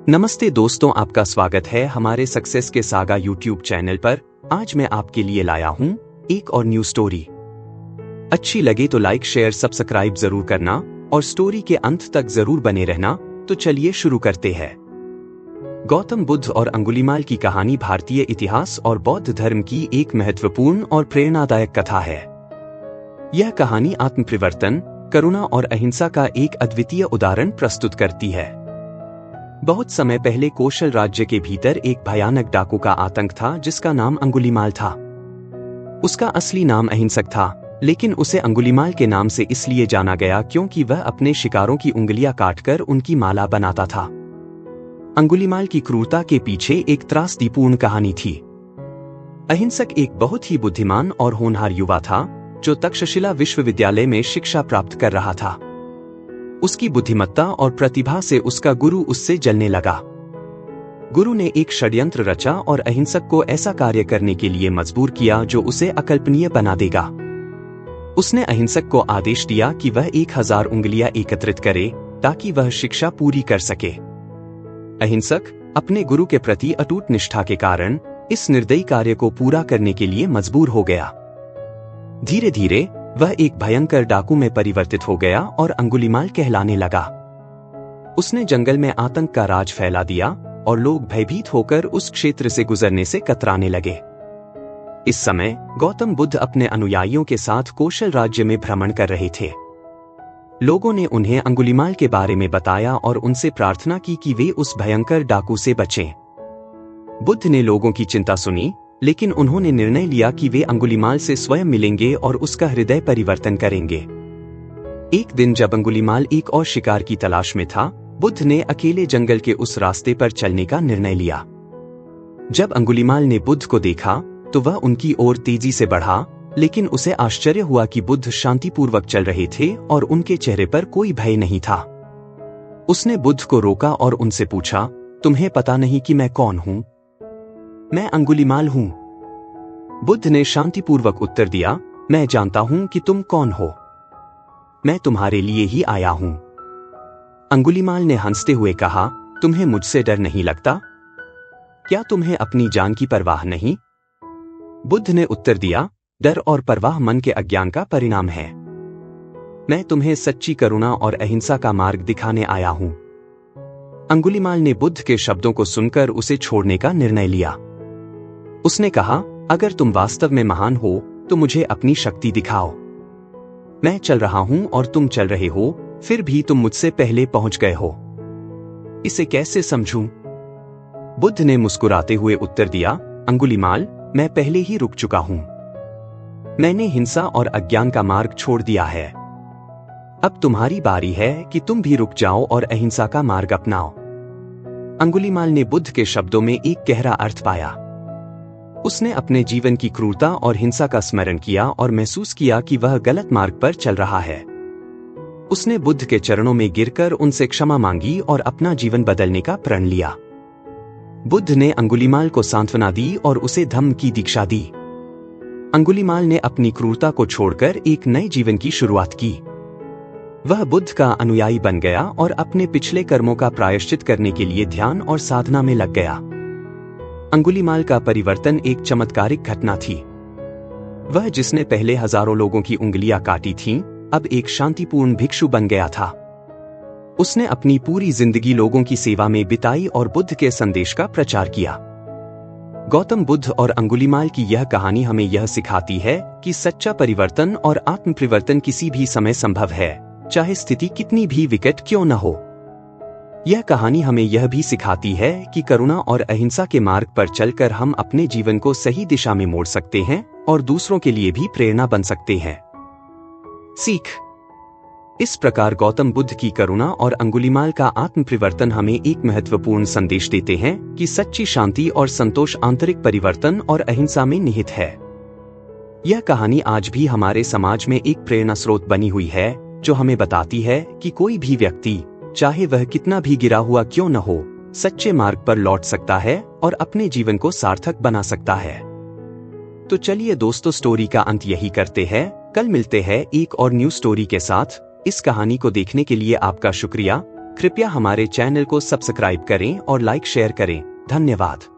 नमस्ते दोस्तों, आपका स्वागत है हमारे सक्सेस के सागा यूट्यूब चैनल पर। आज मैं आपके लिए लाया हूं एक और न्यू स्टोरी। अच्छी लगे तो लाइक शेयर सब्सक्राइब जरूर करना और स्टोरी के अंत तक जरूर बने रहना। तो चलिए शुरू करते हैं। गौतम बुद्ध और अंगुलीमाल की कहानी भारतीय इतिहास और बौद्ध धर्म की एक महत्वपूर्ण और प्रेरणादायक कथा है। यह कहानी आत्मपरिवर्तन, करुणा और अहिंसा का एक अद्वितीय उदाहरण प्रस्तुत करती है। बहुत समय पहले कौशल राज्य के भीतर एक भयानक डाकू का आतंक था जिसका नाम अंगुलीमाल था। उसका असली नाम अहिंसक था, लेकिन उसे अंगुलीमाल के नाम से इसलिए जाना गया क्योंकि वह अपने शिकारों की उंगलियां काटकर उनकी माला बनाता था। अंगुलीमाल की क्रूरता के पीछे एक त्रासदीपूर्ण कहानी थी। अहिंसक एक बहुत ही बुद्धिमान और होनहार युवा था जो तक्षशिला विश्वविद्यालय में शिक्षा प्राप्त कर रहा था। उसकी बुद्धिमत्ता और प्रतिभा से उसका गुरु उससे जलने लगा। गुरु ने एक षड्यंत्र रचा और अहिंसक को ऐसा कार्य करने के लिए मजबूर किया जो उसे अकल्पनीय बना देगा। उसने अहिंसक को आदेश दिया कि वह 1000 उंगलियां एकत्रित करे ताकि वह शिक्षा पूरी कर सके। अहिंसक अपने गुरु के प्रति अटूट निष्ठा के कारण इस निर्दयी कार्य को पूरा करने के लिए मजबूर हो गया। धीरे धीरे वह एक भयंकर डाकू में परिवर्तित हो गया और अंगुलीमाल कहलाने लगा। उसने जंगल में आतंक का राज फैला दिया और लोग भयभीत होकर उस क्षेत्र से गुजरने से कतराने लगे। इस समय गौतम बुद्ध अपने अनुयायियों के साथ कौशल राज्य में भ्रमण कर रहे थे। लोगों ने उन्हें अंगुलीमाल के बारे में बताया और उनसे प्रार्थना की कि वे उस भयंकर डाकू से बचें। बुद्ध ने लोगों की चिंता सुनी, लेकिन उन्होंने निर्णय लिया कि वे अंगुलीमाल से स्वयं मिलेंगे और उसका हृदय परिवर्तन करेंगे। एक दिन जब अंगुलीमाल एक और शिकार की तलाश में था, बुद्ध ने अकेले जंगल के उस रास्ते पर चलने का निर्णय लिया। जब अंगुलीमाल ने बुद्ध को देखा तो वह उनकी ओर तेजी से बढ़ा, लेकिन उसे आश्चर्य हुआ कि बुद्ध शांतिपूर्वक चल रहे थे और उनके चेहरे पर कोई भय नहीं था। उसने बुद्ध को रोका और उनसे पूछा, तुम्हें पता नहीं कि मैं कौन हूं? मैं अंगुलीमाल हूं। बुद्ध ने शांतिपूर्वक उत्तर दिया, मैं जानता हूं कि तुम कौन हो। मैं तुम्हारे लिए ही आया हूं। अंगुलीमाल ने हंसते हुए कहा, तुम्हें मुझसे डर नहीं लगता? क्या तुम्हें अपनी जान की परवाह नहीं? बुद्ध ने उत्तर दिया, डर और परवाह मन के अज्ञान का परिणाम है। मैं तुम्हें सच्ची करुणा और अहिंसा का मार्ग दिखाने आया हूं। अंगुलीमाल ने बुद्ध के शब्दों को सुनकर उसे छोड़ने का निर्णय लिया। उसने कहा, अगर तुम वास्तव में महान हो तो मुझे अपनी शक्ति दिखाओ। मैं चल रहा हूं और तुम चल रहे हो, फिर भी तुम मुझसे पहले पहुंच गए हो। इसे कैसे समझूं? बुद्ध ने मुस्कुराते हुए उत्तर दिया, अंगुलीमाल, मैं पहले ही रुक चुका हूं। मैंने हिंसा और अज्ञान का मार्ग छोड़ दिया है। अब तुम्हारी बारी है कि तुम भी रुक जाओ और अहिंसा का मार्ग अपनाओ। अंगुलीमाल ने बुद्ध के शब्दों में एक गहरा अर्थ पाया। उसने अपने जीवन की क्रूरता और हिंसा का स्मरण किया और महसूस किया कि वह गलत मार्ग पर चल रहा है। उसने बुद्ध के चरणों में गिरकर उनसे क्षमा मांगी और अपना जीवन बदलने का प्रण लिया। बुद्ध ने अंगुलीमाल को सांत्वना दी और उसे धम्म की दीक्षा दी। अंगुलीमाल ने अपनी क्रूरता को छोड़कर एक नए जीवन की शुरुआत की। वह बुद्ध का अनुयायी बन गया और अपने पिछले कर्मों का प्रायश्चित करने के लिए ध्यान और साधना में लग गया। अंगुलीमाल का परिवर्तन एक चमत्कारिक घटना थी। वह जिसने पहले हजारों लोगों की उंगलियां काटी थीं, अब एक शांतिपूर्ण भिक्षु बन गया था। उसने अपनी पूरी जिंदगी लोगों की सेवा में बिताई और बुद्ध के संदेश का प्रचार किया। गौतम बुद्ध और अंगुलीमाल की यह कहानी हमें यह सिखाती है कि सच्चा परिवर्तन और आत्मपरिवर्तन किसी भी समय संभव है, चाहे स्थिति कितनी भी विकट क्यों न हो। यह कहानी हमें यह भी सिखाती है कि करुणा और अहिंसा के मार्ग पर चलकर हम अपने जीवन को सही दिशा में मोड़ सकते हैं और दूसरों के लिए भी प्रेरणा बन सकते हैं। सीख। इस प्रकार गौतम बुद्ध की करुणा और अंगुलीमाल का आत्मपरिवर्तन हमें एक महत्वपूर्ण संदेश देते हैं कि सच्ची शांति और संतोष आंतरिक परिवर्तन और अहिंसा में निहित है। यह कहानी आज भी हमारे समाज में एक प्रेरणा स्रोत बनी हुई है, जो हमें बताती है कि कोई भी व्यक्ति, चाहे वह कितना भी गिरा हुआ क्यों न हो, सच्चे मार्ग पर लौट सकता है और अपने जीवन को सार्थक बना सकता है। तो चलिए दोस्तों, स्टोरी का अंत यही करते हैं। कल मिलते हैं एक और न्यू स्टोरी के साथ। इस कहानी को देखने के लिए आपका शुक्रिया। कृपया हमारे चैनल को सब्सक्राइब करें और लाइक शेयर करें। धन्यवाद।